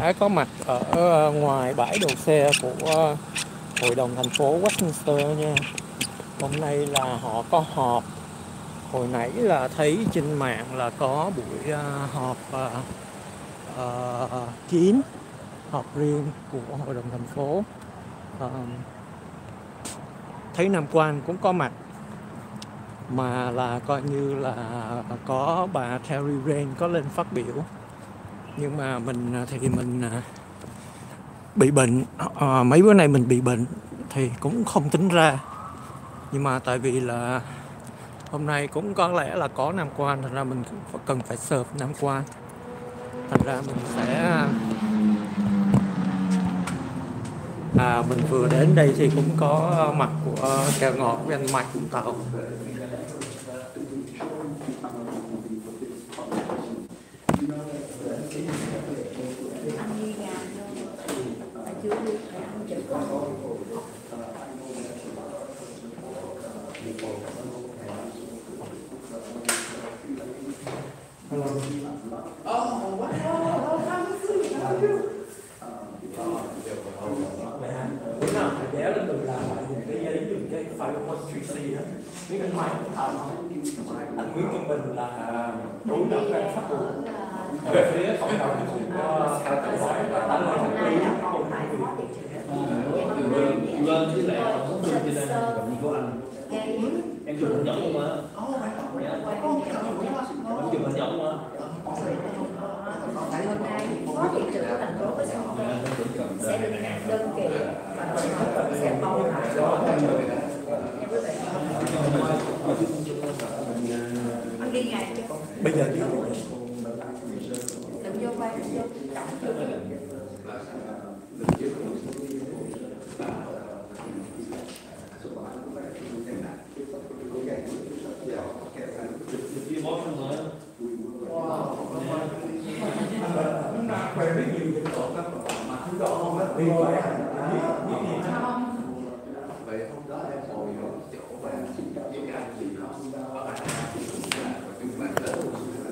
đã có mặt ở ngoài bãi đậu xe của Hội đồng thành phố Westminster nha. Hôm nay là họ có họp. Hồi nãy là thấy trên mạng là có buổi họp kín, họp riêng của Hội đồng thành phố. Thấy Nam Quan cũng có mặt, mà là coi như là có bà Terry Rain có lên phát biểu. Nhưng mà mình thì mình bị bệnh, mấy bữa nay mình bị bệnh thì cũng không tính ra. Nhưng mà tại vì là hôm nay cũng có lẽ là có Nam Quan, thành ra mình cũng cần phải serve Nam Quan. Thành ra mình sẽ mình vừa đến đây thì cũng có mặt của kẹo ngọt với anh Mike Vũng Tàu. Bữa nào phải béo lên đừng làm lại dùng cái giấy, dùng cái file Tracy á. Biết anh Mike Vũng Tàu không? Anh Nguyễn Văn Bình là đối đầu với pháp luật. Về phía cộng đồng thì cũng có câu hỏi là ta nói thật lý không phải lên với lại không đưa cho nên cộng của anh em dùng hình giống không á em dùng hình giống không á hôm nay phó thị trưởng của thành phố sẽ được nhận đơn kỳ và sẽ bầu lại anh đi ngày chứ bây giờ đi đừng vô quay đừng vô quen biết nhiều dân tộc lắm mà thứ đó không có đi qua vậy hôm đó em ngồi ở chỗ và với cái anh gì đó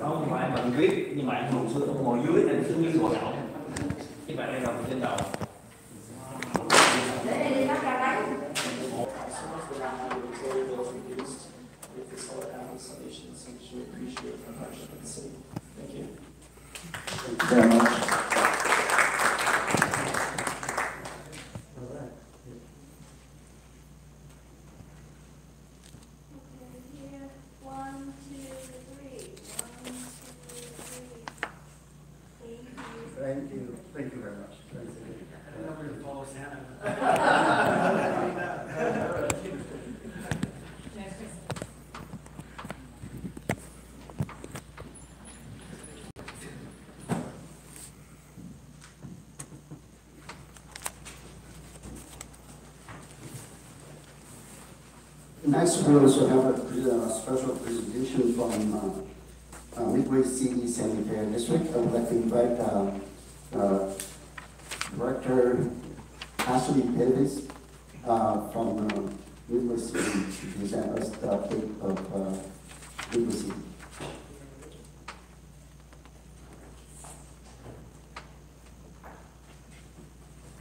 không nhưng mà em bận viết nhưng mà em hồi xưa không ngồi dưới nên cứ viết ngồi đậu nhưng mà đây là trên đầu để đây đi bắt ra đấy. Very much. Thank you. Thank you very much. Next, we also have a special presentation from Midway City Sanitary District. I would like to invite Director Ashley Davis from Midway City to present us the update of Midway City.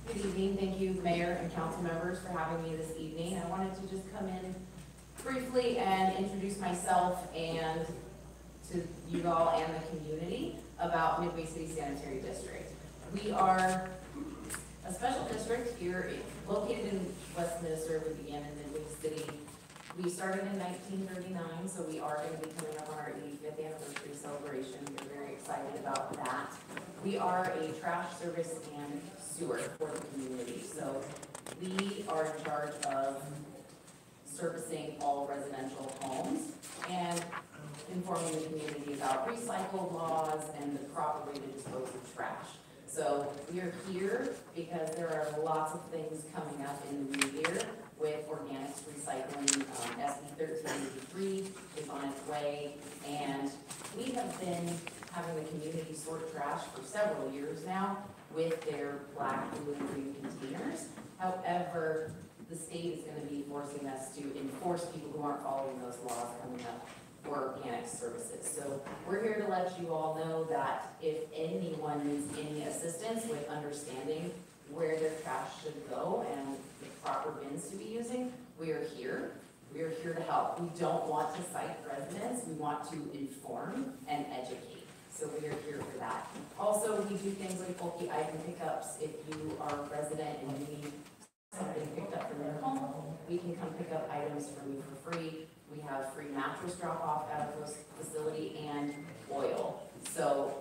Good evening. Thank you, Mayor and Council members, for having me this evening. I wanted to just come in briefly and introduce myself and to you all and the community about Midway City Sanitary District. We are a special district here located in Westminster. We began in Midway City. We started in 1939, so we are going to be coming up on our 85th anniversary celebration. We're very excited about that. We are a trash service and sewer for the community. So we are in charge of servicing all residential homes and informing the community about recycle laws and the proper way to dispose of trash. So we are here because there are lots of things coming up in the new year with organics recycling. SB 1383 is on its way, and we have been having the community sort trash for several years now with their black, blue, and green containers. However, the state is going to be forcing us to enforce people who aren't following those laws coming up for organic services. So we're here to let you all know that if anyone needs any assistance with understanding where their trash should go and the proper bins to be using, we are here. We are here to help. We don't want to cite residents. We want to inform and educate. So we are here for that. Also, we do things like bulky item pickups. If you are a resident and you need something picked up from your home, we can come pick up items from you for free. We have free mattress drop-off out of this facility and oil. So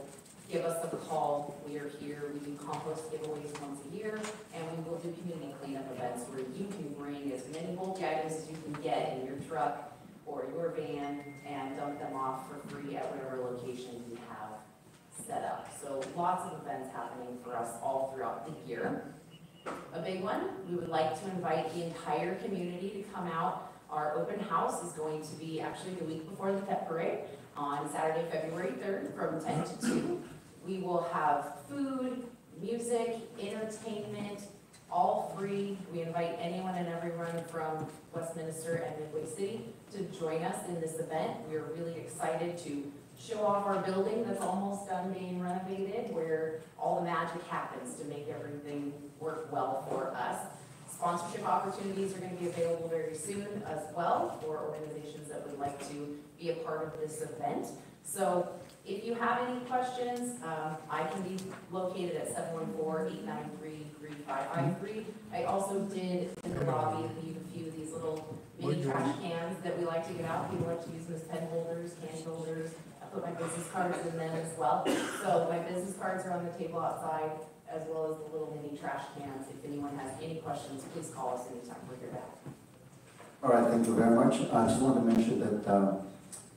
give us a call. We are here. We do compost giveaways once a year, and we will do community cleanup events where you can bring as many bulky items as you can get in your truck or your van and dump them off for free at whatever location we have set up. So lots of events happening for us all throughout the year. A big one, we would like to invite the entire community to come out. Our open house is going to be actually the week before the pet parade on Saturday, February 3rd from 10 to 2. We will have food, music, entertainment, all free. We invite anyone and everyone from Westminster and Midway City to join us in this event. We are really excited to show off our building that's almost done being renovated, where all the magic happens to make everything work well for us. Sponsorship opportunities are going to be available very soon as well for organizations that would like to be a part of this event. So if you have any questions, I can be located at 714-893-3553. I also did in the lobby leave a few of these little mini trash cans that we like to get out. People like to use them as pen holders, candy holders. I put my business cards in them as well. So my business cards are on the table outside, as well as the little mini trash cans. If anyone has any questions, please call us anytime. We're here back. All right, thank you very much. I just want to mention that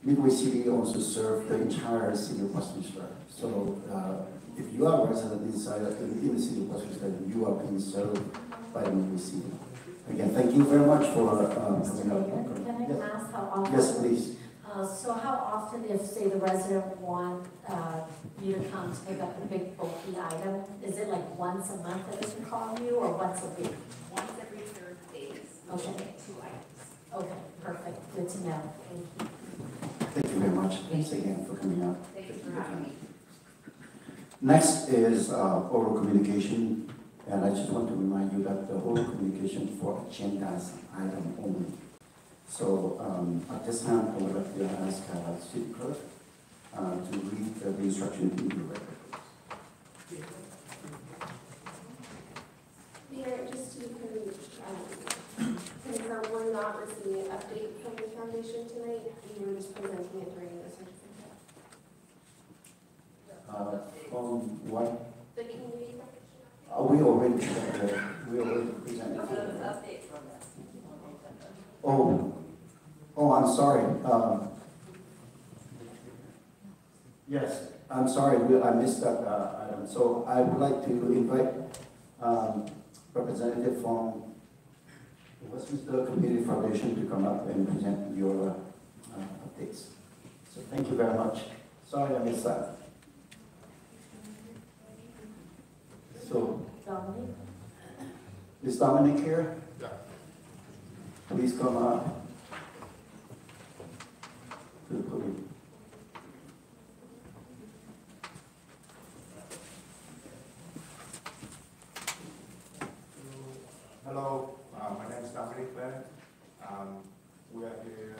Midway City also serves the entire city of Westminster. So if you are a resident inside in the city of Westminster, you are being served by Midway City. Again, thank you very much for coming out. Can I ask how often? Yes, please. So how often, if, say, the resident want you to come to pick up a big bulky item, is it like once a month that they can call you, or once a week? Once every Thursdays, Okay. we'll get 2 items. Okay, perfect, good to know, thank you. Thank you very much. Thanks again for coming out. Thanks for having me. Next is oral communication, and I just want to remind you that the oral communication for agendas item only. So at this time, I would like to ask City Clerk to read the instruction into the record. Mayor, just to confirm, we're not receiving an update from the foundation tonight. We were just presenting it during the certificate. On what? The community. We already presented. Update from us. Oh, I'm sorry. Yes, I'm sorry, I missed that item. So I would like to invite representative from the Westminster Community Foundation to come up and present your updates. So thank you very much. Sorry I missed that. So, Dominic? is Dominic here? Yeah. Please come up to the podium. Hello, my name is Dominic Bennett. We are here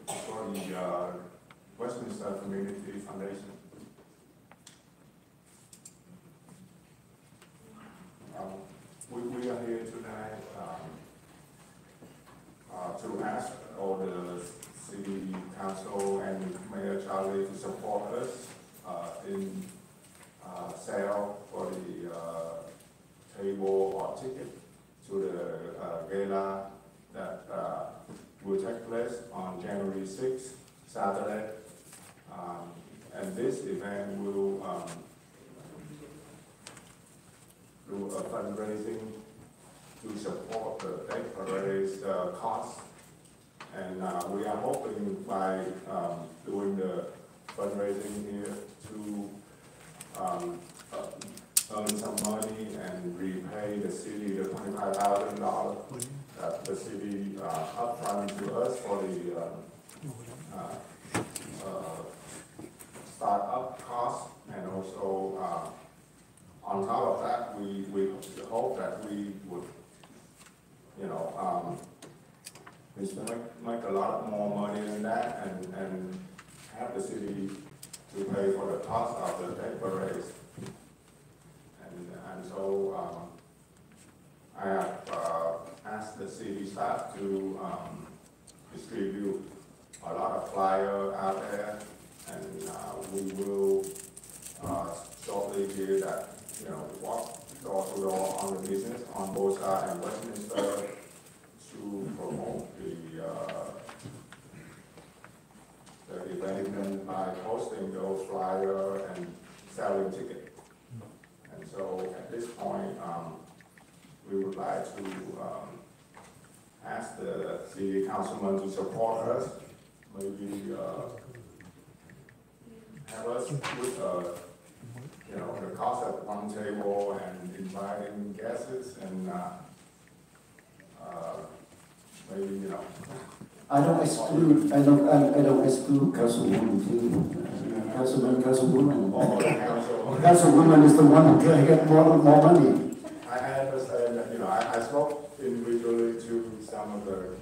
for the Westminster Community Foundation. We are here tonight to ask all the city council and Mayor Charlie to support us in sale for the table or ticket to the gala that will take place on January 6th, Saturday. And this event will do a fundraising to support the day parade's cost. And we are hoping by doing the fundraising here to earn some money and repay the city the $25,000 that the city upfront to us for the startup cost, and also on top of that, we hope that we would, you know, make a lot more money in that, and have the city to pay for the cost of the paper raise. And so I have asked the city staff to distribute a lot of flyers out there, and we will shortly hear that, you know, walk door to door on the business on Bolsa and Westminster to promote the event by posting those flyers and selling tickets. And so at this point, we would like to ask the city councilman to support us, maybe have us with you know, the cost at one table and inviting guests, and maybe, you know. I don't exclude Councilwoman too. Councilwoman. Councilwoman is the one who can get more money. I understand that, you know, I spoke individually to some of the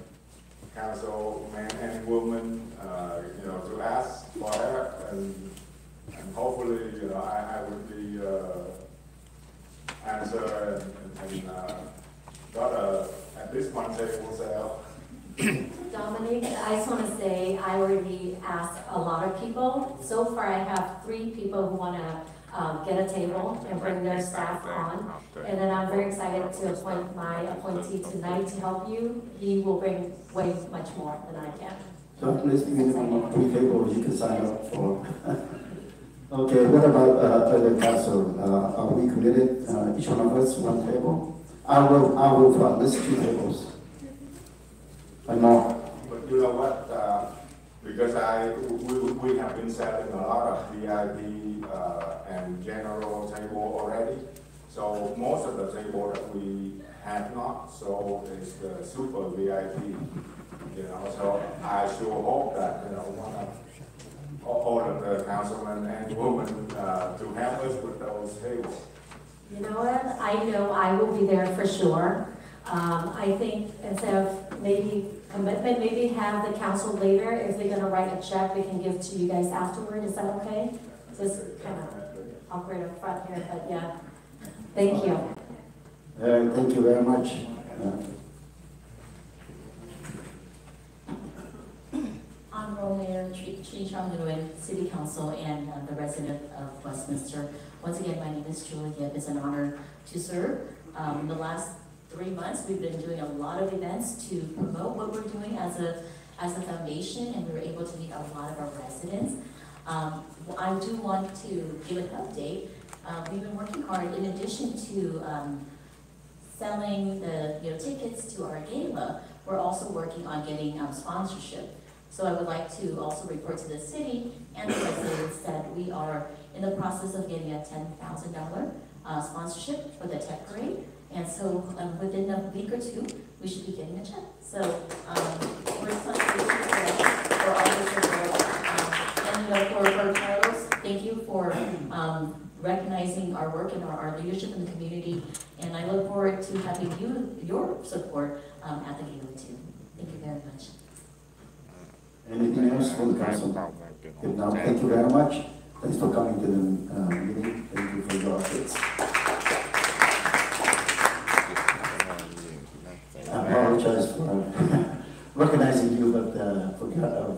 councilmen and women, you know, to ask for that, and hopefully, you know, I would be answer and got at least one table sale. Dominic, I just want to say, I already asked a lot of people. So far, I have 3 people who want to get a table and bring their staff on. And then I'm very excited to appoint my appointee tonight to help you. He will bring way much more than I can. So at least minimum of 3 tables you can sign up for. Okay, what about other council? Are we committed, each one of us, 1 table? I will for at least 2 tables. And more. But you know what? Because we have been selling a lot of VIP and general table already. So most of the table that we have not sold is the super VIP. You know, so I sure hope that, you know, one of all of the councilmen and women to help us with those tables. You know what? I know I will be there for sure. I think instead of maybe commitment, maybe have the council later, if they're gonna write a check, we can give to you guys afterward. Is that okay? Just kind of awkward up front here, but yeah. Thank you. Thank you very much. Honorable Mayor Tree Chong Nguyen, City Council, and the resident of Westminster. Once again, my name is Julie Gibb. It's an honor to serve. The last 3 months, we've been doing a lot of events to promote what we're doing as a foundation, and we were able to meet a lot of our residents. I do want to give an update. We've been working hard in addition to selling the tickets to our gala. We're also working on getting sponsorship. So I would like to also report to the city and the residents that we are in the process of getting a $10,000 sponsorship for the tech parade. And so within a week or 2, we should be getting a check. So we're excited for all this support. And for Carlos, thank you for recognizing our work and our leadership in the community. And I look forward to having your support at the gala too. Thank you very much. Anything else from the council? If not, thank you very much. Thanks for coming to the meeting. Thank you for your updates. I apologize for recognizing you, but forgot of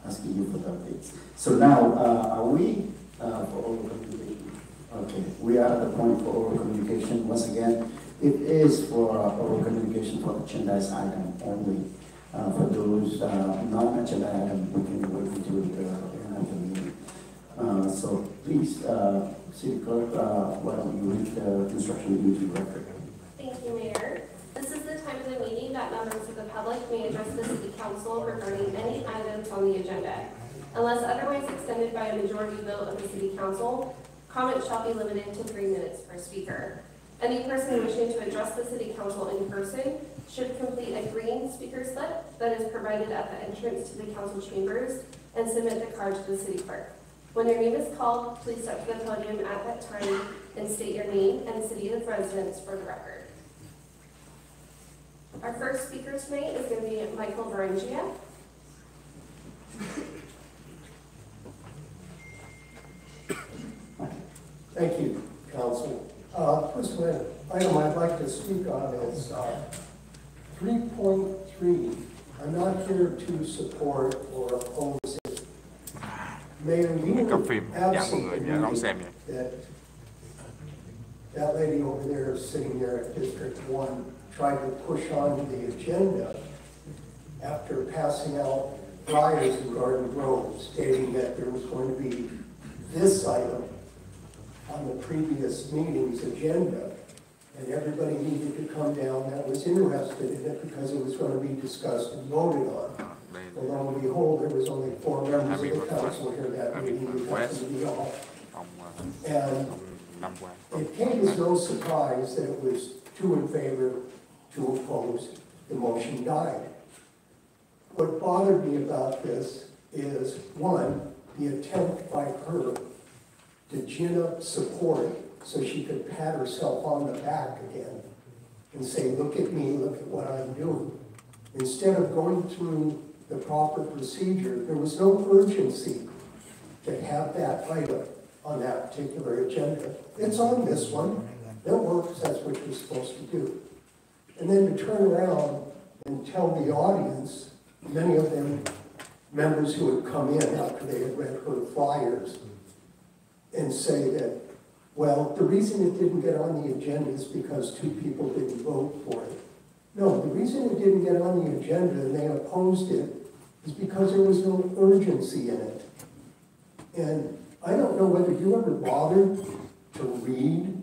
asking you for the updates. So now, are we for oral communication? Okay, we are at the point for oral communication. Once again, it is for oral communication for agendized item only. For those non-agenda item, we can wait until the end of the meeting. So please, City Clerk, why don't you read the instruction into record? Thank you, Mayor. This is the time of the meeting that members of the public may address the City Council regarding any items on the agenda. Unless otherwise extended by a majority vote of the City Council, comments shall be limited to 3 minutes per speaker. Any person wishing to address the City Council in person should complete a green speaker slip that is provided at the entrance to the council chambers and submit the card to the city clerk. When your name is called, please step to the podium at that time and state your name and city of residence for the record. Our first speaker tonight is going to be Michael Varengia. Thank you, Council. First item I'd like to speak on is 3.3. I'm not here to support or oppose it. Mayor, you absolutely that lady over there sitting there at District 1 tried to push on the agenda after passing out flyers in Garden Grove stating that there was going to be this item on the previous meeting's agenda, and everybody needed to come down that was interested in it because it was going to be discussed and voted on. Well, lo and behold, there was only 4 members of the council here that meeting. It happened to be all. And it came as no surprise that it was 2 in favor, 2 opposed. The motion died. What bothered me about this is, 1, the attempt by her to gin up support so she could pat herself on the back again and say, look at me, look at what I'm doing. Instead of going through the proper procedure, there was no urgency to have that item on that particular agenda. It's on this one. That works, that's what you're supposed to do. And then to turn around and tell the audience, many of them members who had come in after they had read her flyers, and say that, well, the reason it didn't get on the agenda is because 2 people didn't vote for it. No, the reason it didn't get on the agenda and they opposed it is because there was no urgency in it. And I don't know whether you ever bothered to read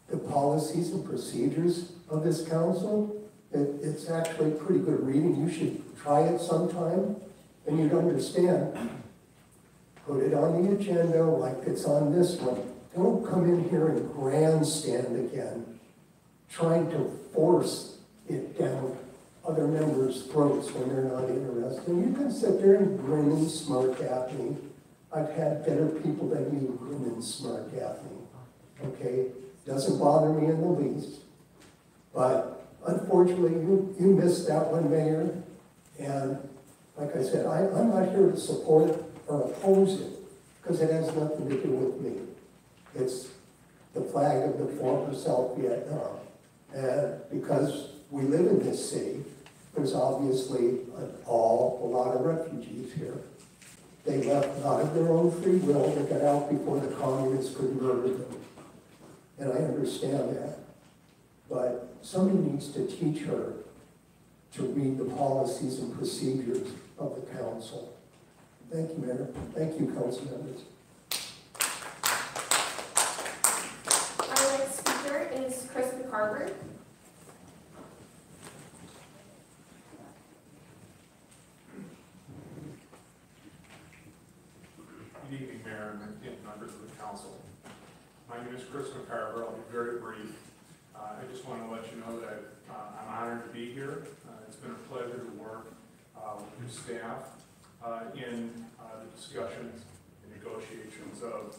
the policies and procedures of this council. It's actually pretty good reading. You should try it sometime and you'd understand. Put it on the agenda like it's on this one. Don't come in here and grandstand again, trying to force it down other members' throats when they're not interested. And you can sit there and grin and smirk at me. I've had better people than you grin and smirk at me, okay? Doesn't bother me in the least. But unfortunately, you missed that one, Mayor. And like I said, I'm not here to support it or oppose it, because it has nothing to do with me. It's the flag of the former South Vietnam. And because we live in this city, there's obviously a lot of refugees here. They left not of their own free will, they got out before the communists could murder them. And I understand that. But somebody needs to teach her to read the policies and procedures of the council. Thank you, Mayor. Thank you, council members. Our next speaker is Chris McCarver. Good evening, Mayor and members of the council. My name is Chris McCarver. I'll be very brief. I just want to let you know that I'm honored to be here. It's been a pleasure to work with your staff in the discussions and negotiations of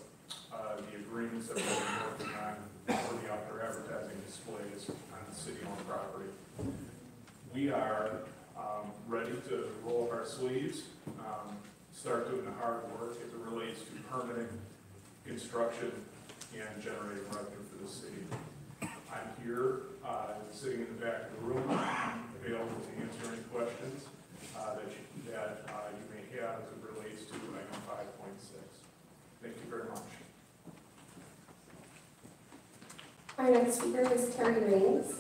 the agreements that we've been working on for the outdoor advertising displays on the city-owned property. We are ready to roll up our sleeves, start doing the hard work as it relates to permitting, construction, and generating revenue for the city. I'm here, sitting in the back of the room, available to answer any questions that you may have as it relates to item 5.6. Thank you very much. Our next speaker is Terry Raines.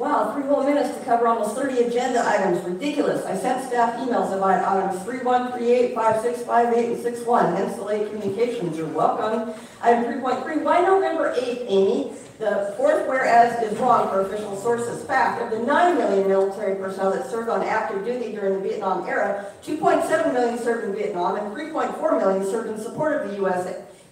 Wow, 3 whole minutes to cover almost 30 agenda items. Ridiculous. I sent staff emails about items 31, 38, 56, 58, and 61. Hence delayed communications. You're welcome. Item 3.3, why November 8th, Amy? The fourth whereas is wrong for official sources. Fact, of the 9 million military personnel that served on active duty during the Vietnam era, 2.7 million served in Vietnam and 3.4 million served in support of the U.S.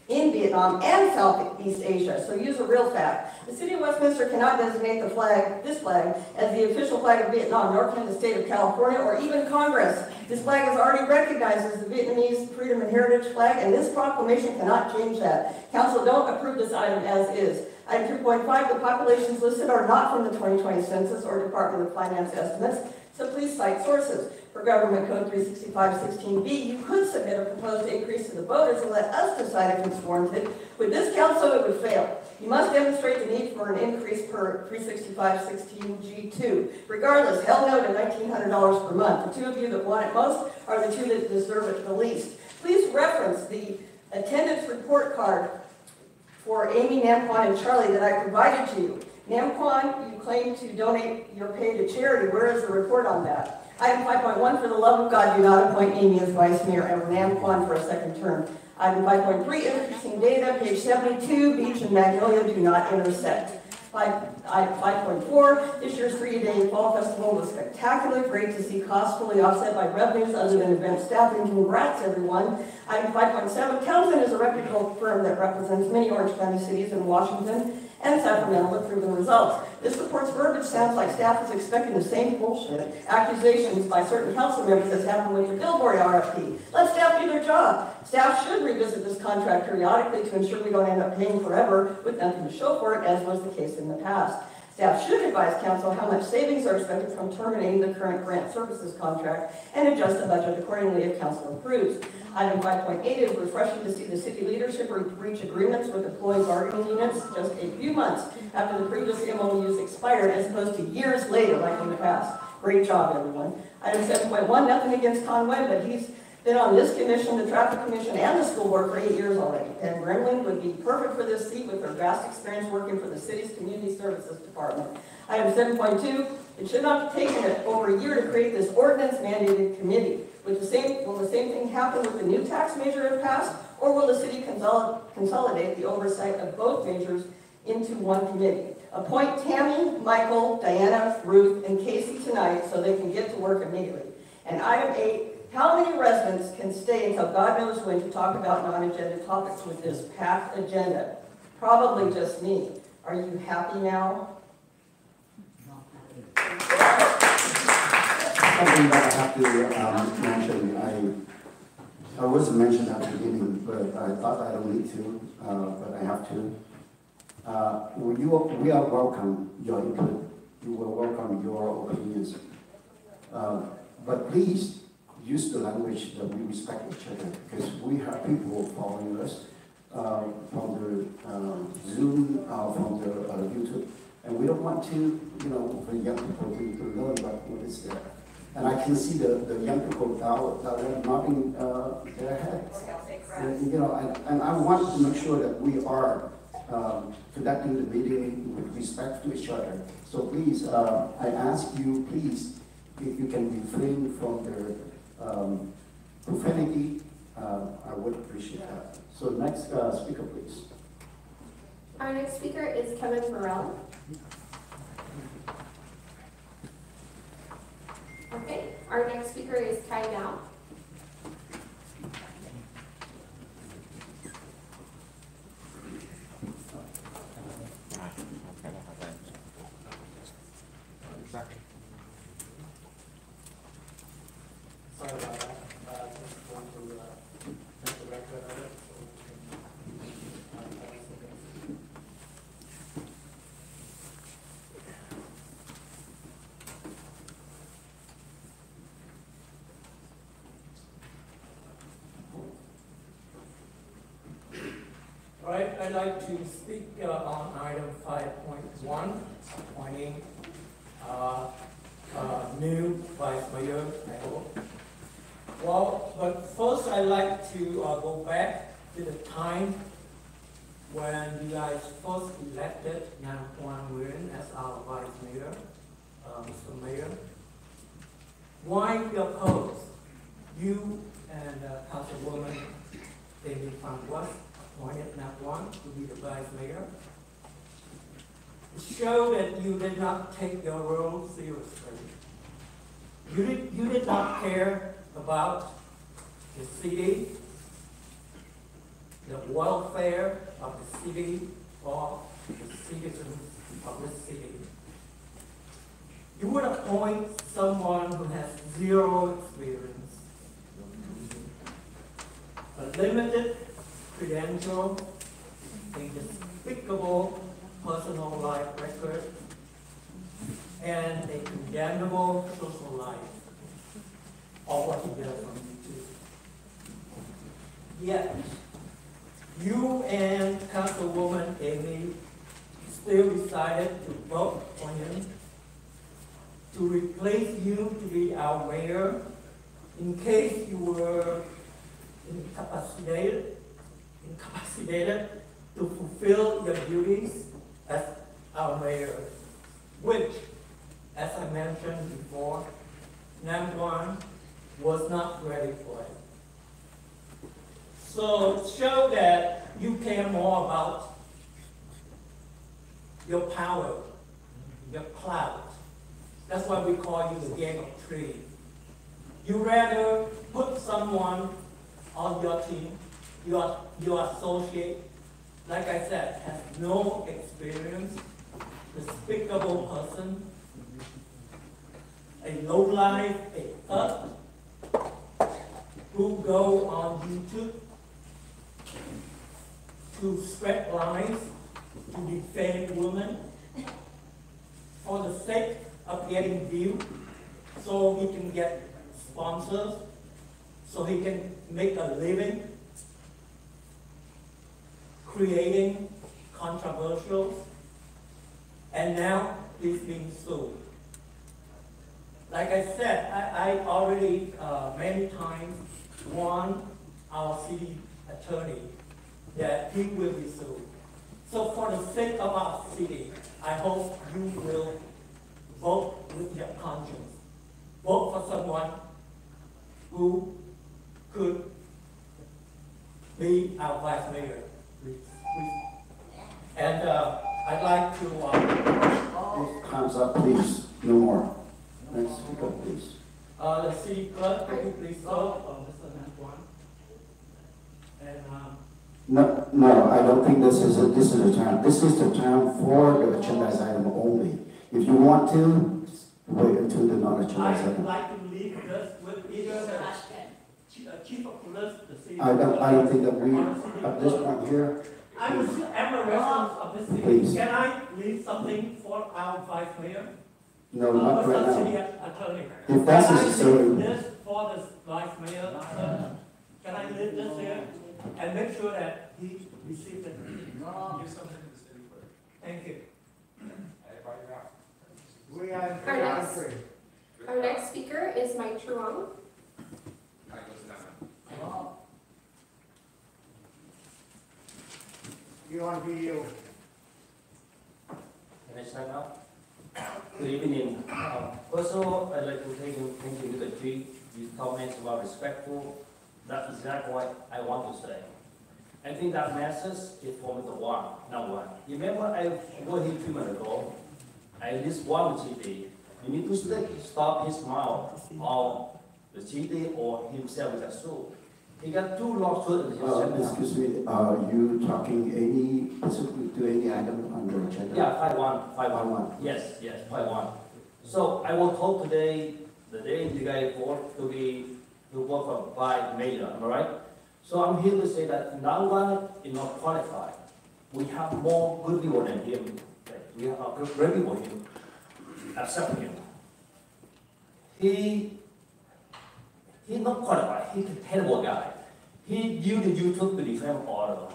in Vietnam and Southeast Asia. So use a real fact. The city of Westminster cannot designate the flag, this flag, as the official flag of Vietnam, nor can the state of California or even Congress. This flag is already recognized as the Vietnamese freedom and heritage flag, and this proclamation cannot change that. Council, don't approve this item as is. Item 3.5, the populations listed are not from the 2020 census or Department of Finance estimates, so please cite sources. For Government Code 365-16B, you could submit a proposed increase to the voters and let us decide if it's warranted. With this council, it would fail. You must demonstrate the need for an increase per 365-16G2. Regardless, hell no to $1,900 per month. The two of you that want it most are the two that deserve it the least. Please reference the attendance report card for Amy, Nam Quan, and Charlie that I provided to you. Nam Quan, you claim to donate your pay to charity. Where is the report on that? Item 5.1, for the love of God, do not appoint Amy as vice mayor and Nam Quan for a second term. Item 5.3, introducing data, page 72, Beach and Magnolia do not intersect. 5.4, this year's 3-day fall festival was spectacular. Great to see costs fully offset by revenues other than event staffing. Congrats, everyone. Item 5.7, Townsend is a reputable firm that represents many Orange County cities in Washington and Sacramento with proven results. This report's verbiage sounds like staff is expecting the same bullshit accusations by certain council members as happened with the billboard RFP. Let staff do their job. Staff should revisit this contract periodically to ensure we don't end up paying forever with nothing to show for it, as was the case in the past. Staff should advise council how much savings are expected from terminating the current grant services contract and adjust the budget accordingly if council approves. Item 5.8 is refreshing to see the city leadership reach agreements with employee bargaining units just a few months after the previous MOUs expired as opposed to years later like in the past. Great job, everyone. Item 7.1, nothing against Conway, but he's been on this commission, the traffic commission, and the school board for 8 years already. And Gremlin would be perfect for this seat with her vast experience working for the city's community services department. Item 7.2, it should not have taken it over a year to create this ordinance mandated committee. Will the same thing happen with the new tax measure if passed, or will the city consolidate the oversight of both measures into one committee? Appoint Tammy, Michael, Diana, Ruth, and Casey tonight so they can get to work immediately. And item 8, how many residents can stay until God knows when to talk about non-agenda topics with this packed agenda? Probably just me. Are you happy now? Something that I have to mention, I wasn't mentioned at the beginning, but I thought I don't need to, but I have to. We are welcome your input. You will welcome your opinions. But please use the language that we respect each other, because we have people following us from the Zoom, from the YouTube, and we don't want to, for young people to learn about what is there. And I can see the young people that are nodding their heads. And I want to make sure that we are conducting the meeting with respect to each other. So please, I ask you, please, if you can refrain from the profanity, I would appreciate that. So next speaker, please. Our next speaker is Kevin Burrell. Okay, our next speaker is Kai Now. Sorry about that. Just going to make the record of it. All right, I'd like to speak on item 5.1, appointing new vice mayor. Well, but first I'd like to go back to the time when you guys first elected Nam Quan as our vice mayor. Mr. Mayor. Why we oppose you and Councilwoman Amy Pham appointed Nam Quan to be the Vice Mayor? To show that you did not take your role seriously. You did not care about the city, the welfare of the city, or the citizens of the city. You would appoint someone who has zero experience, a limited credential, a despicable personal life record, and a condemnable social life, of what he does on YouTube. Yet, you and Councilwoman Amy still decided to vote for him, to replace you to be our mayor, in case you were incapacitated to fulfill your duties as our mayor, which, as I mentioned before, Nam Quan was not ready for it. So show that you care more about your power, your clout. That's why we call you the gang of three. You rather put someone on your team, your associate, like I said, has no experience, despicable person, a lowlife, a thug, who go on YouTube to spread lies, to defame women, for the sake of getting views, so he can get sponsors, so he can make a living creating controversials, and now he's being sued. Like I said, I already many times warned our city attorney that he will be sued. So for the sake of our city, I hope you will vote with your conscience. Vote for someone who could be our vice mayor. Please. And I'd like to... Time's up, please. No more. Next speaker, please. The city clerk, could you please vote on Mr. Nam Quan? And No, I don't think this is the time. This is the time for the agendized item only. If you want to, wait until the non-agendized I'd item. like to leave this with either the chief of police, the city. I don't think that we, at this point here, I'm a resident of the city. Please. Can I leave something for our vice mayor? no, not right Mr. City now. Attorney. If that's Can I necessary. leave this for the vice mayor? Can I leave this here and make sure that he receives it? Give something to the city clerk. Thank you. Our next speaker is Mike Truong. You want to be you? Can I start now? Good evening. First of all, I'd like to thank you to the chief. These comments were respectful. That's exactly what I want to say. I think that message is from the one, number one. Remember, I was here 2 minutes ago. I just want the city. You need to stop his mouth on the city or himself with a suit. He got 2 lawsuits in his sentence. Excuse me, you talking specifically to any item on the agenda? Yeah, 5-1. 5-1. Yes, 5-1. So I was told today, the day you guys vote to work for by mayor, am I right? So I'm here to say that Nam Quan is not qualified. We have more good people than him. We have great people him, accept him. He's not qualified. He's a terrible guy. He used YouTube to defend order.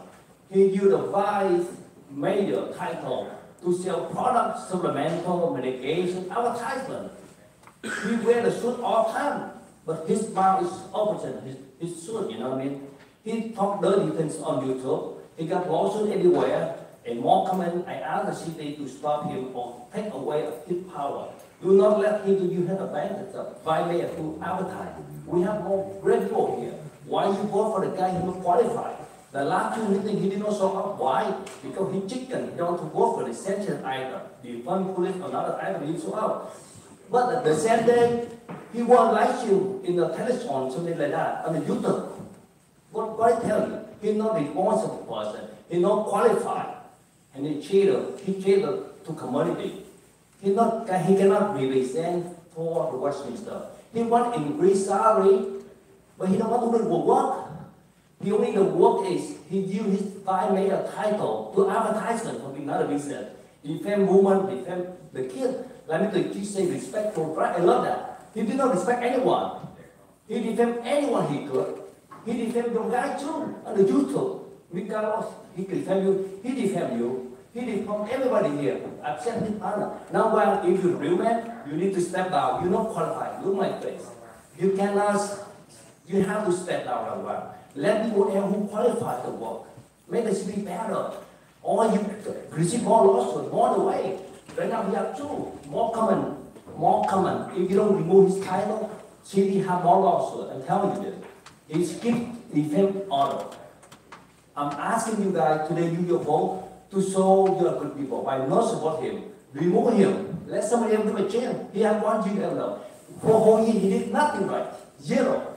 He used the vice mayor title to sell products, supplemental, medication, advertisement. He wear the suit all the time, but his mouth is open, his suit, you know what I mean? He talk dirty things on YouTube. He got lawsuits everywhere. And more comment, I asked the city to stop him or take away his power. Do not let him to use an advantage by mayor to advertise. We have more great people here. Why you vote for the guy who not qualified? The last two meetings he did not show up. Why? Because he chicken. He don't want to vote for the sensitive item. The fund police another item he show up. But the same day, he won't like you in the telephone, something like that, on the YouTube. What I tell you, he's not responsible person. He's not qualified. And he cheated to community. He cannot represent for the Westminster. He want increase salary, but he don't want to do the work. The only the work is he use his 5 mayor title to advertisement for another business. Defend women, defend the kid. Let me just say respectful, right? I love that. He did not respect anyone. He defend anyone he could. He defend your guy too on the YouTube. Because he defend you, he defend you. He defend everybody here. Accept his honor. Now, well, if you're a real man, you need to step down. You're not qualified. Look my face. You cannot. You have to step down as well. Let people else who qualify to work. Make the city better. Or you receive more lawsuits, more the way. Right now we have two. More common. If you don't remove his title, city have more lawsuits. I'm telling you this. He skipped defense order. I'm asking you guys today use your vote to show you are good people. Why not support him? Remove him. Let somebody else do a change. He had 1 year now. For whole year he did nothing right. Zero.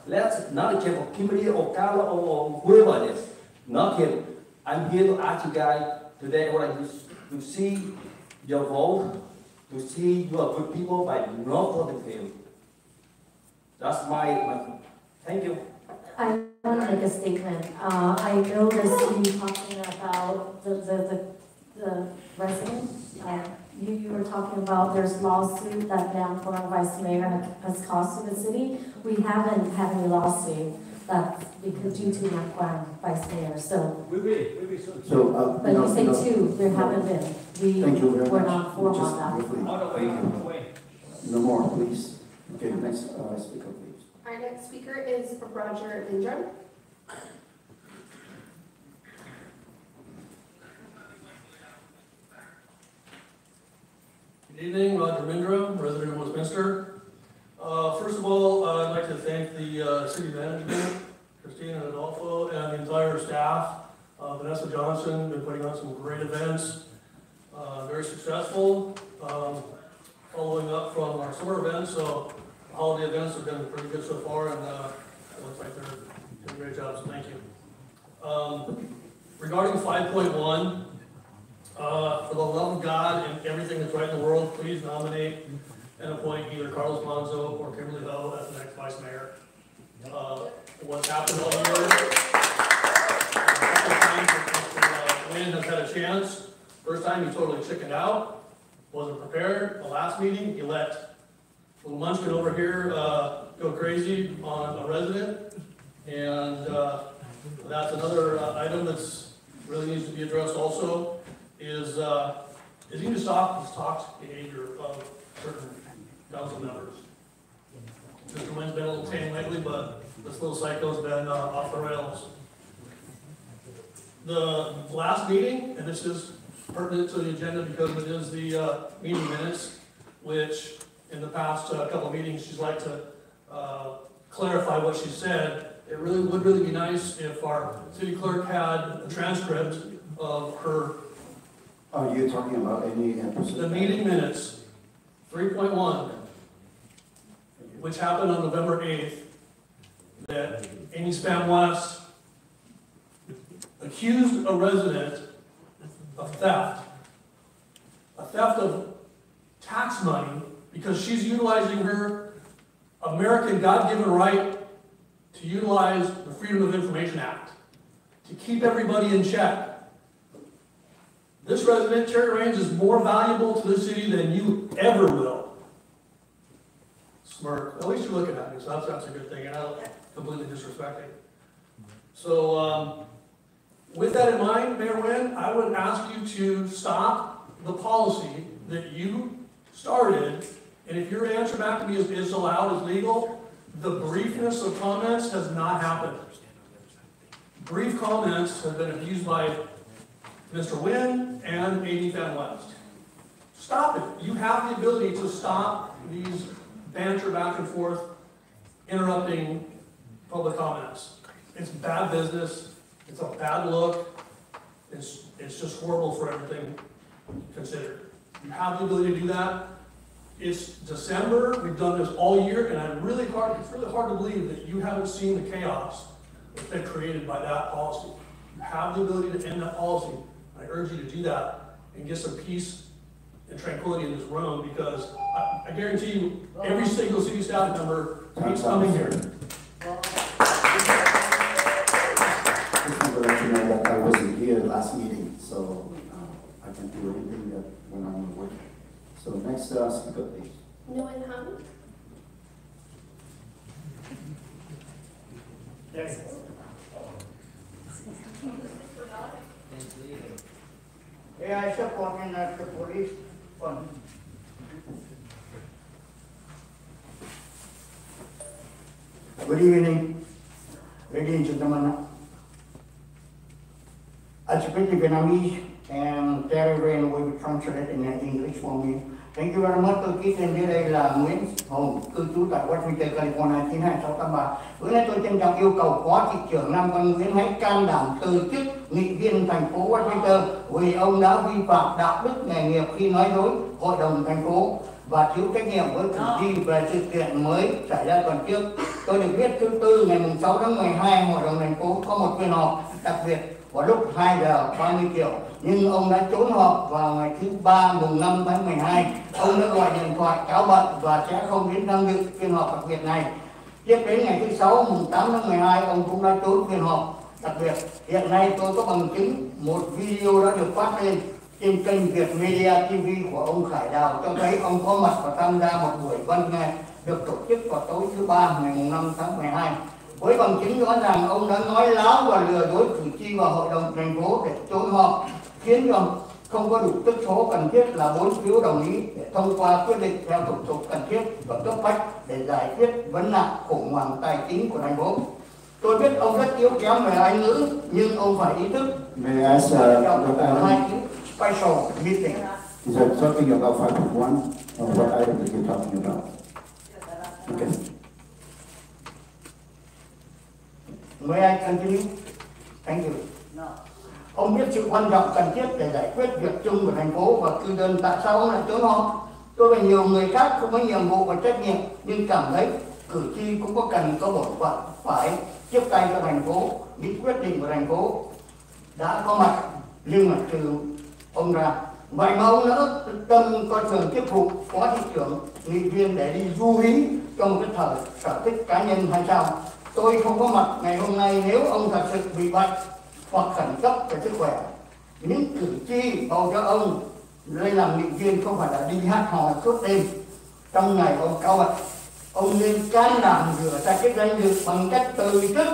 Let's not care for Kimberly or Carla or whoever it is. Not him. I'm here to ask you guys today what I to see your vote, to see you are good people by not voting for him. That's my thank you. I want to make a statement. I noticed you talking about the residents. You were talking about there's lawsuit that Nam Quan Vice Mayor has caused to the city. We haven't had any lawsuit that's because due to Nam Quan Vice Mayor. So, but you say two, there haven't been. Thank you very we're much. not formal Just on that. briefly. No more, please. Okay, next speaker, please. Our next speaker is Roger Lindrum. Good evening, Roger Mindrum, resident of Westminster. First of all, I'd like to thank the city management, Christina and Adolfo, and the entire staff. Vanessa Johnson, been putting on some great events, very successful, following up from our summer events. So holiday events have been pretty good so far, and it looks like they're doing a great job, so thank you. Regarding 5.1, for the love of God and everything that's right in the world, please nominate and appoint either Carlos Manzo or Kimberly Ho as the next vice mayor. What's happened all year? Wynn has had a chance. First time he totally chickened out, wasn't prepared. The last meeting, he let little munchkin over here go crazy on a resident, and that's another item that's really needs to be addressed also. Is he to stop his toxic behavior of certain council members. Mr. Wynn's been a little tame lately, but this little psycho's been off the rails. The last meeting, and this is pertinent to the agenda because it is the meeting minutes, which in the past couple of meetings she's like to clarify what she said. It would really be nice if our city clerk had a transcript of her. Are you talking about any episode? The meeting minutes, 3.1, which happened on November 8th, that Amy Spam West accused a resident of theft of tax money because she's utilizing her American God-given right to utilize the Freedom of Information Act to keep everybody in check. This resident, Terry Raines, is more valuable to the city than you ever will. Smirk. At least you're looking at me, so that's a good thing, and I don't completely disrespecting. So, with that in mind, Mayor Wynn, I would ask you to stop the policy that you started, and if your answer back to me is allowed, is legal, the briefness of comments has not happened. Brief comments have been abused by Mr. Wynn and A.D. Fan West. stop it. You have the ability to stop these banter back and forth, interrupting public comments. It's bad business, it's a bad look, it's just horrible for everything considered. You have the ability to do that. It's December, we've done this all year, and it's really hard to believe that you haven't seen the chaos that's been created by that policy. You have the ability to end that policy. I urge you to do that and get some peace and tranquility in this room, because I guarantee you, every single city staff member keeps coming here. Just want to let you know that I wasn't here last meeting, so I can do anything that when I'm working. So next speaker, please. No one hum? Yes. Yeah, I support in the police fund. Good evening, ladies and gentlemen. I speak Vietnamese, and Terry Rain will be translated in English for me. Thank you very much. Tôi ký tên dưới đây là Nguyễn Hồng, cư trú tại Washington, California 92683. Bữa nay tôi trân trọng yêu cầu Phó Thị trưởng Nam Quan Nguyễn hãy can đảm từ chức nghị viên thành phố Washington vì ông đã vi phạm đạo đức nghề nghiệp khi nói dối hội đồng thành phố và thiếu trách nhiệm với cử tri về sự kiện mới xảy ra tuần trước. Tôi được biết thứ Tư ngày 6 tháng 12 hội đồng thành phố có một phiên họp đặc biệt vào lúc 2 giờ 30 chiều, nhưng ông đã trốn họp vào ngày thứ Ba mùng 5 tháng 12. Ông đã gọi điện thoại cáo bận và sẽ không đến tham dự phiên họp đặc biệt này. Tiếp đến ngày thứ Sáu mùng 8 tháng 12, ông cũng đã trốn phiên họp đặc biệt. Hiện nay tôi có bằng chứng một video đã được phát lên trên kênh Việt Media TV của ông Khải Đào cho thấy ông có mặt và tham gia một buổi văn nghệ được tổ chức vào tối thứ Ba ngày mùng 5 tháng 12. Với bằng chứng rõ ràng ông đã nói láo và lừa dối cử tri và hội đồng thành phố để trốn họp, khiến cho không có đủ tức số cần thiết là 4 phiếu đồng ý để thông qua quyết định theo thủ tục cần thiết và cấp bách để giải quyết vấn nạn khủng hoảng tài chính của thành phố. Tôi biết ông rất yếu kém về Anh ngữ, nhưng ông phải ý thức. May I ask special meeting. Is that talking about 5.1 or what item that you're talking about? Okay. May I continue? Thank you. No. Ông biết sự quan trọng cần thiết để giải quyết việc chung của thành phố và cư dân, tại sao ông lại trốn họp? Tôi và nhiều người khác không có nhiệm vụ và trách nhiệm, nhưng cảm thấy cử tri cũng có cần có bổn phận phải tiếp tay cho thành phố. Những quyết định của thành phố đã có mặt, nhưng mà trừ ông ra. Vậy mà ông đã tâm coi thường tiếp tục phó thị trưởng nghị viên để đi du lý trong cái sở thích cá nhân hay sao? Tôi không có mặt ngày hôm nay nếu ông thật sự bị bệnh hoặc khẩn cấp về sức khỏe. Những cử tri bầu cho ông lên làm nghị viên không phải là đi hát hò suốt đêm trong ngày ông cao bệnh. Ông nên can đảm rửa sạch cái danh dự bằng cách từ chức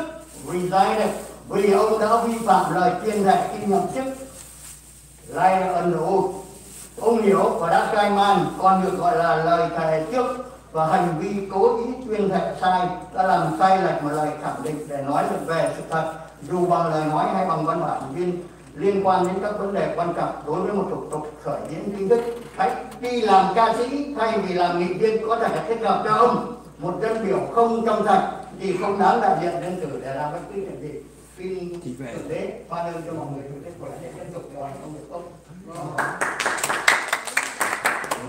resign vì ông đã vi phạm lời tuyên thệ khi nhậm chức. Lie under oath. Ông hiểu và đã khai man, còn được gọi là lời thề trước, và hành vi cố ý tuyên thệ sai đã làm sai lệch một lời khẳng định để nói được về sự thật, dù bằng lời nói hay bằng văn bản liên quan đến các vấn đề quan trọng đối với một thủ tục khởi diễn chính thức. Hãy đi làm ca sĩ thay vì làm nghị viên có thể thích hợp cho ông. Một dân biểu không trong sạch thì không đáng đại diện dân cử để làm bất cứ chuyện gì. Xin thực tế ban ơn cho mọi người được kết quả để tiếp tục hoàn công việc tốt.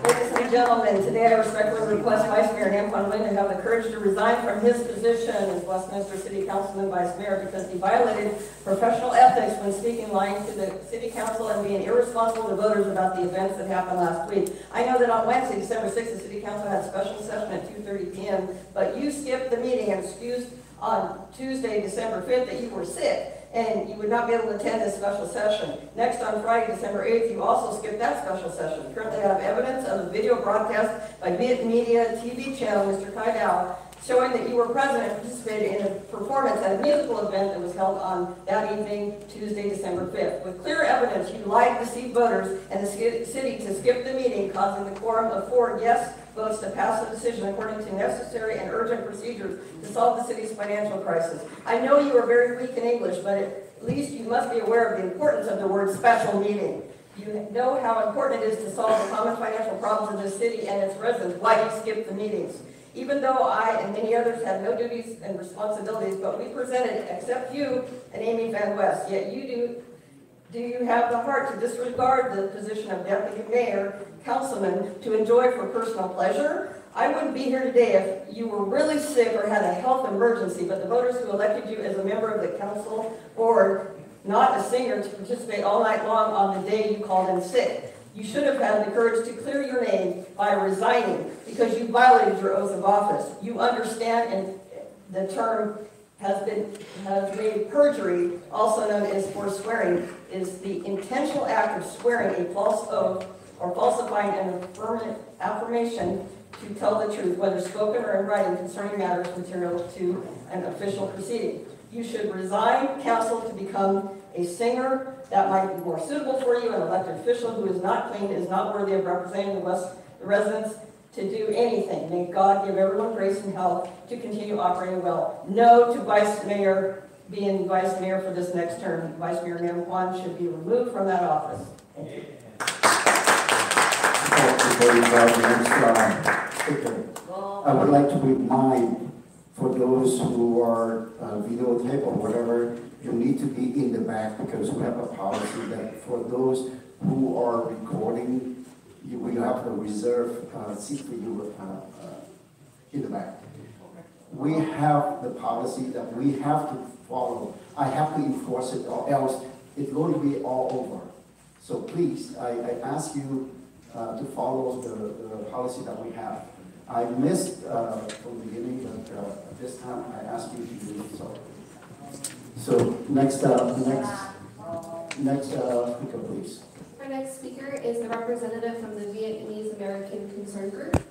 Ladies and gentlemen, today I respectfully request Vice Mayor Nam Quan to have the courage to resign from his position as Westminster City Councilman Vice Mayor because he violated professional ethics when speaking lying to the City Council and being irresponsible to voters about the events that happened last week. I know that on Wednesday, December 6th, the City Council had a special session at 2:30 p.m., but you skipped the meeting and excused on Tuesday, December 5th, that you were sick and you would not be able to attend this special session. Next, on Friday, December 8th, you also skipped that special session. Currently, I have evidence of a video broadcast by Viet Media TV channel, Mr. Kai Dao, showing that you were present and participated in a performance at a musical event that was held on that evening, Tuesday, December 5th. With clear evidence, you lied to deceive voters and the city to skip the meeting, causing the quorum of 4 yes votes to pass the decision according to necessary and urgent procedures to solve the city's financial crisis. I know you are very weak in English, but at least you must be aware of the importance of the word special meeting. You know how important it is to solve the common financial problems of the city and its residents. Why do you skip the meetings? Even though I and many others have no duties and responsibilities, but we presented, except you and Amy Van West, yet you do. Do you have the heart to disregard the position of deputy mayor, councilman, to enjoy for personal pleasure? I wouldn't be here today if you were really sick or had a health emergency, but the voters who elected you as a member of the council board, not a singer, to participate all night long on the day you called in sick. You should have had the courage to clear your name by resigning because you violated your oath of office. You understand, and the term has made perjury, also known as forswearing, is the intentional act of swearing a false oath or falsifying an affirmation to tell the truth, whether spoken or in writing, concerning matters material to an official proceeding. You should resign council to become a singer. That might be more suitable for you. An elected official who is not clean is not worthy of representing the residents to do anything. May God give everyone grace and health to continue operating well. No to vice mayor being vice mayor for this next term. Vice Mayor Nam Quan should be removed from that office. Thank you. I would like to remind for those who are videotape or whatever, you need to be in the back because we have a policy that for those who are recording, we have a reserve seat for you in the back. We have the policy that we have to follow. I have to enforce it or else it's going to be all over. So please, I ask you to follow the policy that we have. I missed from the beginning, but this time I ask you to do it. So next speaker, please. Our next speaker is the representative from the Vietnamese American Concern Group.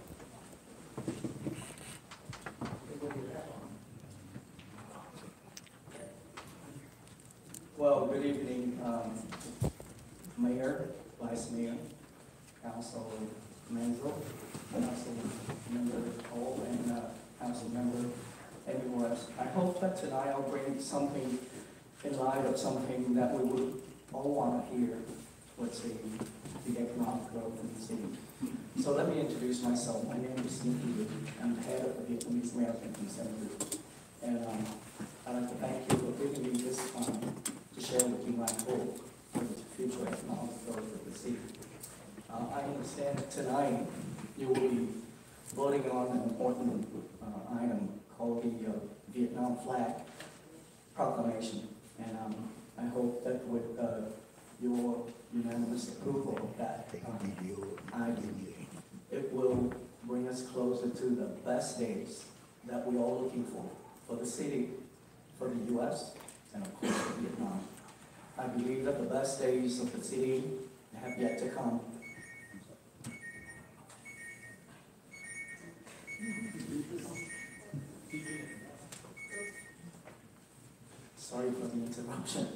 Well, good evening, Mayor, Vice Mayor, Council Member, Council Member Cole, and Council Member everyone. I hope that tonight I'll bring something in light of something that we would all want to hear. What's the economic growth in the city. So let me introduce myself. My name is Nam Quan. I'm the head of the Vietnamese American Concern Group. And I'd like to thank you for giving me this time to share with you my hope for the future economic growth of the city. I understand that tonight you will be voting on an important item called the Vietnam Flag Proclamation. And I hope that with your unanimous approval of that item, it will bring us closer to the best days that we're all looking for the city, for the U.S., and of course for Vietnam. I believe that the best days of the city have yet to come. Sorry for the interruption.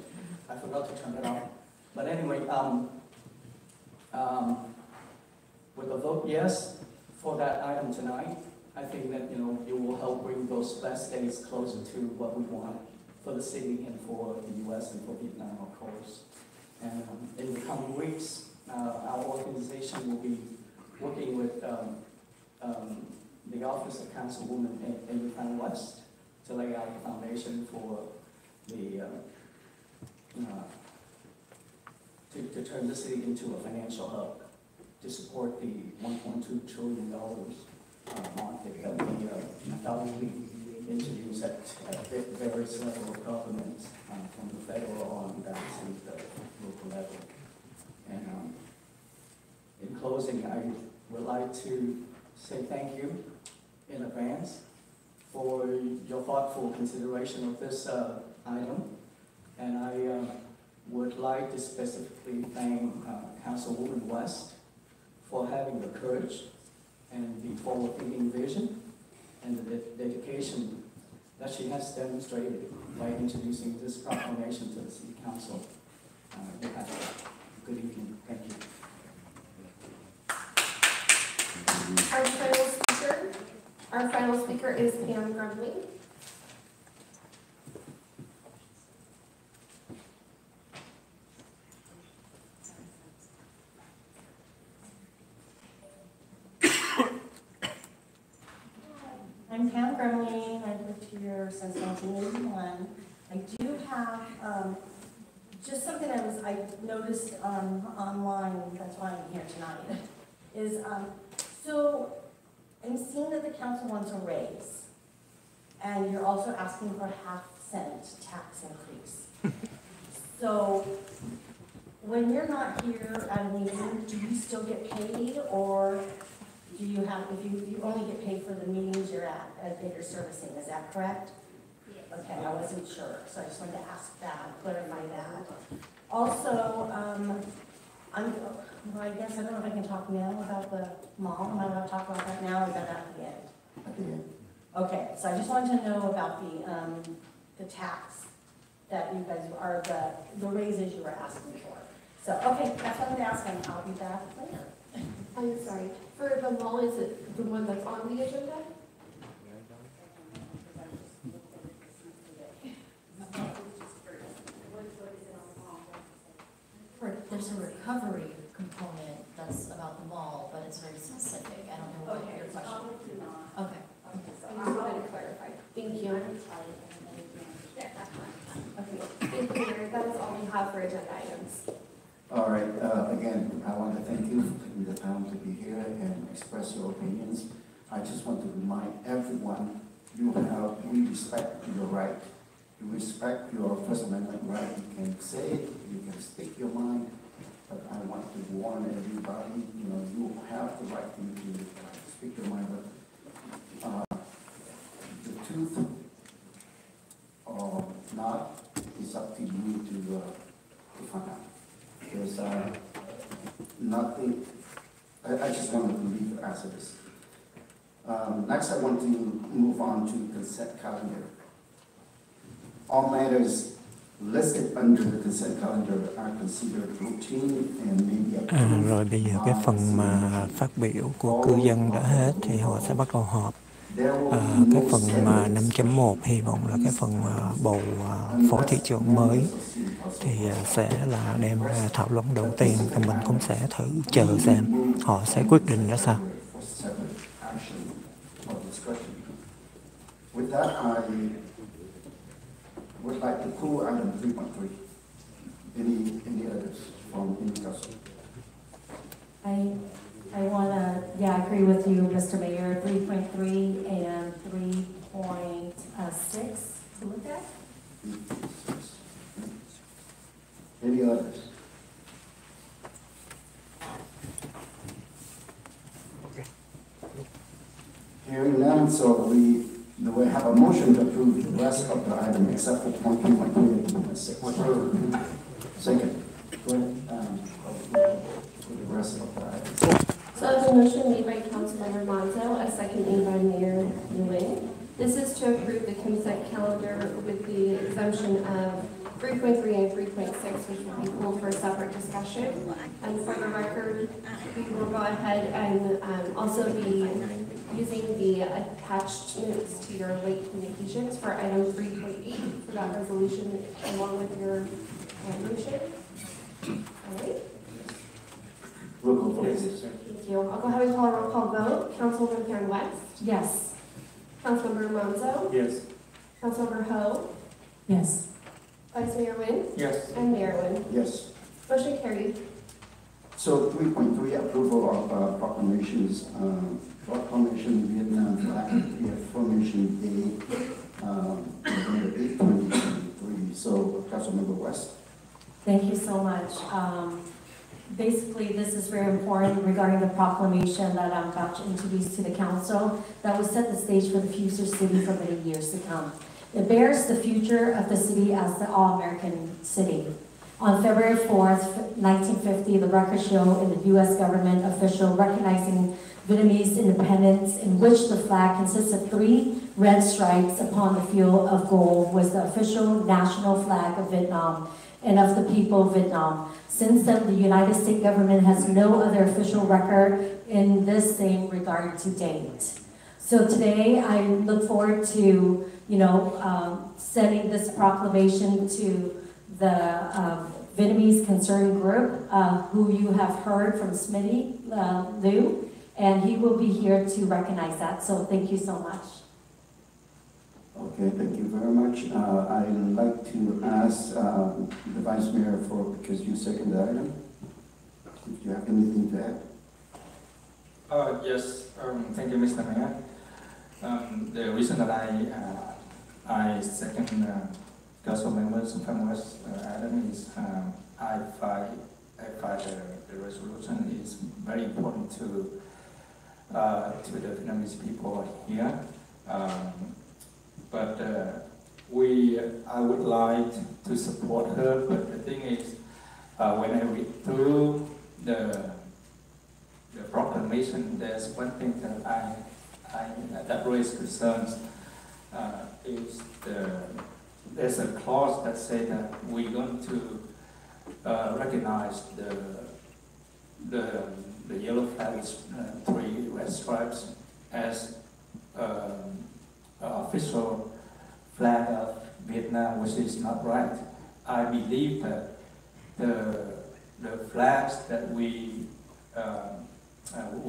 I forgot to turn it off. But anyway, with a vote yes for that item tonight, I think that you will help bring those best days closer to what we want for the city and for the U.S. and for Vietnam, of course. And in the coming weeks, our organization will be working with the Office of Councilwoman Amy Van West to lay out the foundation for the to turn the city into a financial hub to support the $1.2 trillion market that we undoubtedly introduce at various levels of government, from the federal on down to the local level. And in closing, I would like to say thank you in advance for your thoughtful consideration of this item. And I would like to specifically thank Councilwoman West for having the courage and the forward-thinking vision and the dedication that she has demonstrated by introducing this proclamation to the City Council. Good evening. Thank you. Our final speaker is Pam Grundling. I'm Pam Gremley. I've lived here since 1981. I do have just something I noticed online, that's why I'm here tonight, is so I'm seeing that the council wants a raise, and you're also asking for a half-cent tax increase. So when you're not here at a meeting, do you still get paid, or do you have, if you only get paid for the meetings you're at that you're servicing, is that correct? Yes. Okay, I wasn't sure, so I just wanted to ask that, clarify that. Also, well, I guess, I don't know if I can talk now about the mall. Am I allowed to talk about that now, or is that at the end? At the end. Okay, so I just wanted to know about the tax that you guys are, the raises you were asking for. So, okay, that's what I'm asking. I'll be back later. I'm sorry, for the mall, is it the one that's on the agenda? There's a recovery component that's about the mall, but it's very specific. I don't know what your question is. Okay. I just wanted to clarify. Thank you. Okay, thank you, Mayor. That is all we have for agenda items. All right, again, I want to thank you for taking the time to be here and express your opinions. I just want to remind everyone, we respect your right. You respect your First Amendment right. You can say it, you can speak your mind, but I want to warn everybody, you have the right to speak your mind, but the truth or not is up to you to find out. There's nothing, I just want to leave it as it is. Next, I want to move on to the consent calendar. All matters listed under the consent calendar are considered routine and may be Rồi bây giờ cái phần mà phát biểu của cư dân đã hết thì họ sẽ bắt đầu họp. Cái phần mà 5.1 hy vọng là cái phần bầu phó thị trưởng mới thì sẽ là đem ra thảo luận đầu tiên, thì mình cũng sẽ thử chờ xem họ sẽ quyết định ra sao. With that, I would like to pull item 3.3. Any others from any council? I want to, I agree with you, Mr. Mayor, 3.3 and 3.6 to look at. Any others? Okay. Hearing none, so we have a motion to approve the rest of the item except for 3.3 and 3.6. Second. Go ahead. For the rest of the items. So I have a motion made by Councilmember Monzo, a second made by Mayor Nguyen. This is to approve the consent calendar with the exemption of 3.3 and 3.6, which will be pulled for a separate discussion. And for the record, we will go ahead and also be using the attachments to your late communications for item 3.8 for that resolution along with your motion. All right. Roll call vote. Thank you. I'll go ahead and call a roll call vote. Councilwoman Karen West? Yes. Councilmember Monzo? Yes. Councilmember Ho? Yes. Vice Mayor Nguyen? Yes. And Mayor Nguyen. Yes. Motion carried. So 3.3, approval of proclamations, proclamation Vietnam flag reaffirmation day, November 8, 2023. So Councilmember West. Thank you so much. Basically, this is very important regarding the proclamation that I'm about to introduce to the council that will set the stage for the future city for many years to come. It bears the future of the city as the all-American city. On February 4th, 1950, the records show in the U.S. government official recognizing Vietnamese independence, in which the flag consists of 3 red stripes upon the field of gold, was the official national flag of Vietnam and of the people of Vietnam. Since then, the United States government has no other official record in this same regard to date. So today, I look forward to, sending this proclamation to the Vietnamese Concerned Group, who you have heard from Smitty Liu, and he will be here to recognize that. So thank you so much. Okay, thank you very much. I'd like to ask the Vice Mayor because you second the item, if you have anything to add. Yes, thank you, Mr. Mayor. The reason that I second Council members from West Adam is I find the resolution is very important to the Vietnamese people here. But I would like to support her, but the thing is, when I read through the proclamation, there's one thing that that raised concerns, is there's a clause that says that we're going to recognize the yellow flag with 3 red stripes as official flag of Vietnam, which is not right. I believe that the flags that we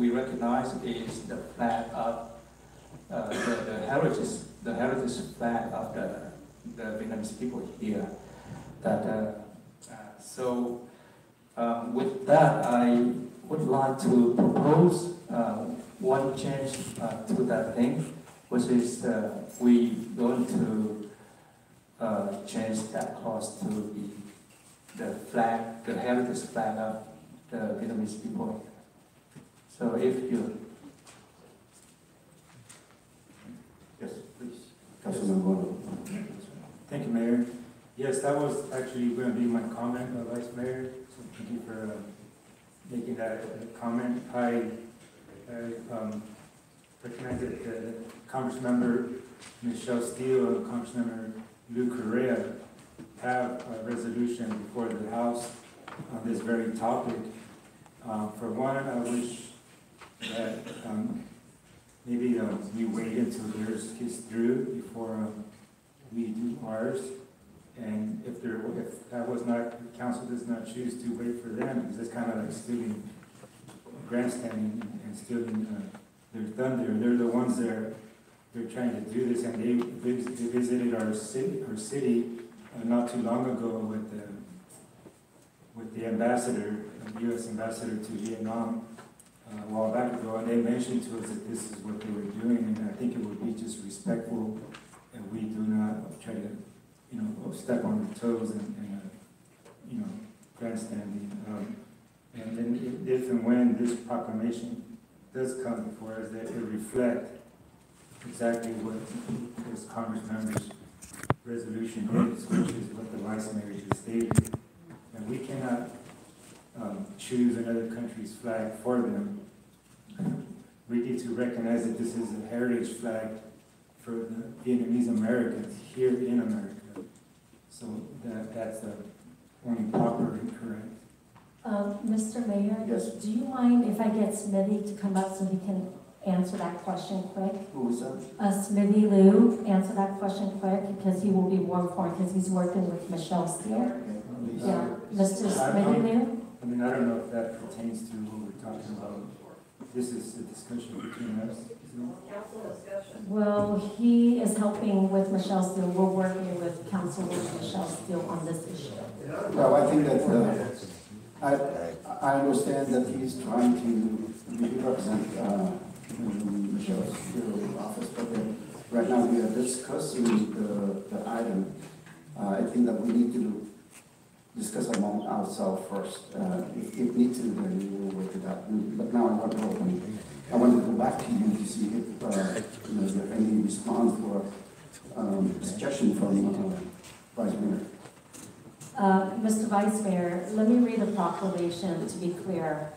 recognize is the flag of the heritage flag of the Vietnamese people here. With that, I would like to propose one change to that thing, which is we going to change that clause to the flag, the heritage flag of the Vietnamese people. So if you... Yes, please. Councilman. Thank you, Mayor. Yes, that was actually going to be my comment, Vice Mayor. So thank you for making that comment. I recognize that Congressmember Michelle Steele and Congressmember Lou Correa have a resolution before the House on this very topic. For one, I wish that maybe we wait until theirs gets through before we do ours. And if that was not, the council does not choose to wait for them, because it's kind of like stealing, grandstanding and stealing their thunder. They're the ones that they're trying to do this, and they visited our city not too long ago with the ambassador, the U.S. ambassador to Vietnam a while back ago, and they mentioned to us that this is what they were doing, and I think it would be just respectful, and we do not try to, step on the toes and grandstanding. And then if and when this proclamation does come before us, that it reflect exactly what this Congress member's resolution is, which is what the Vice Mayor just stated. And we cannot choose another country's flag for them. We need to recognize that this is a heritage flag for the Vietnamese Americans here in America. So that's only proper and correct. Mr. Mayor, yes. Do you mind if I get Smithy to come up so he can answer that question quick? Who was that? Smithy Liu, answer that question quick, because he will be more informed, because he's working with Michelle Steele. Okay. Yeah, Mr. Smithy Liu? I mean, I don't know if that pertains to what we're talking about. This is a discussion between us, isn't it? Council discussion. Well, he is helping with Michelle Steele. We're working with Councilwoman Michelle Steele on this issue. Well, I think that I understand that he's trying to really represent Michelle's office, but right now we are discussing the item. I think that we need to discuss among ourselves first. If need to, then we will work it out. But now I want to go back to you to see if you have any response or suggestion from Vice Mayor. Mr. Vice Mayor, let me read the proclamation to be clear.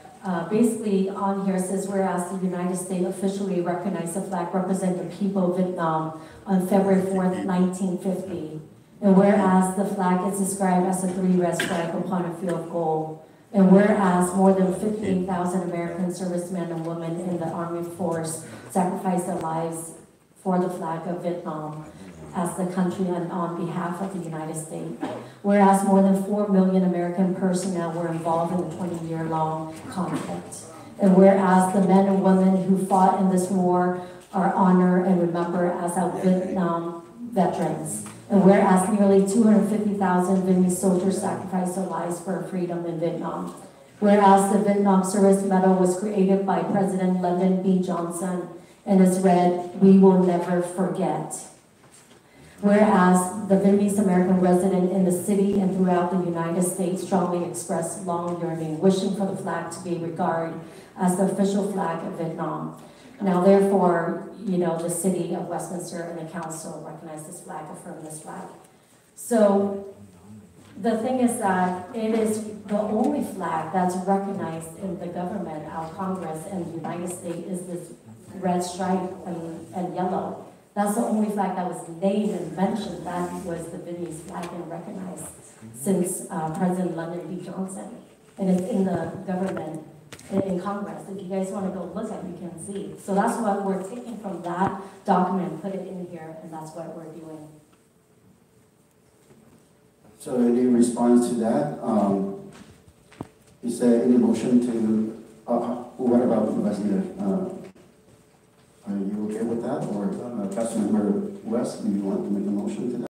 Basically, on here it says, whereas the United States officially recognized the flag representing the people of Vietnam on February 4th, 1950. And whereas the flag is described as a 3 red stripe upon a field of gold. And whereas more than 58,000 American servicemen and women in the Army force sacrificed their lives for the flag of Vietnam as the country and on behalf of the United States. Whereas more than 4 million American personnel were involved in the 20-year-long conflict. And whereas the men and women who fought in this war are honored and remembered as our Vietnam veterans. And whereas nearly 250,000 Vietnamese soldiers sacrificed their lives for freedom in Vietnam. Whereas the Vietnam Service Medal was created by President Lyndon B. Johnson and is read, "We will never forget." Whereas the Vietnamese American resident in the city and throughout the United States strongly expressed long yearning, wishing for the flag to be regarded as the official flag of Vietnam. Now, therefore, the city of Westminster and the council recognize this flag, affirm this flag. So the thing is that it is the only flag that's recognized in the government, our Congress, and the United States is this red stripe and yellow. That's the only flag that was named and mentioned. That was the Vietnamese flag and recognized since President Lyndon B. Johnson. And it's in the government, in Congress. If you guys want to go look at it, you can see. So that's what we're taking from that document, put it in here, and that's what we're doing. So any response to that? Is there any motion to, what about Vice Mayor? Are you okay with that? Or Councilmember West, do you want to make a motion to that?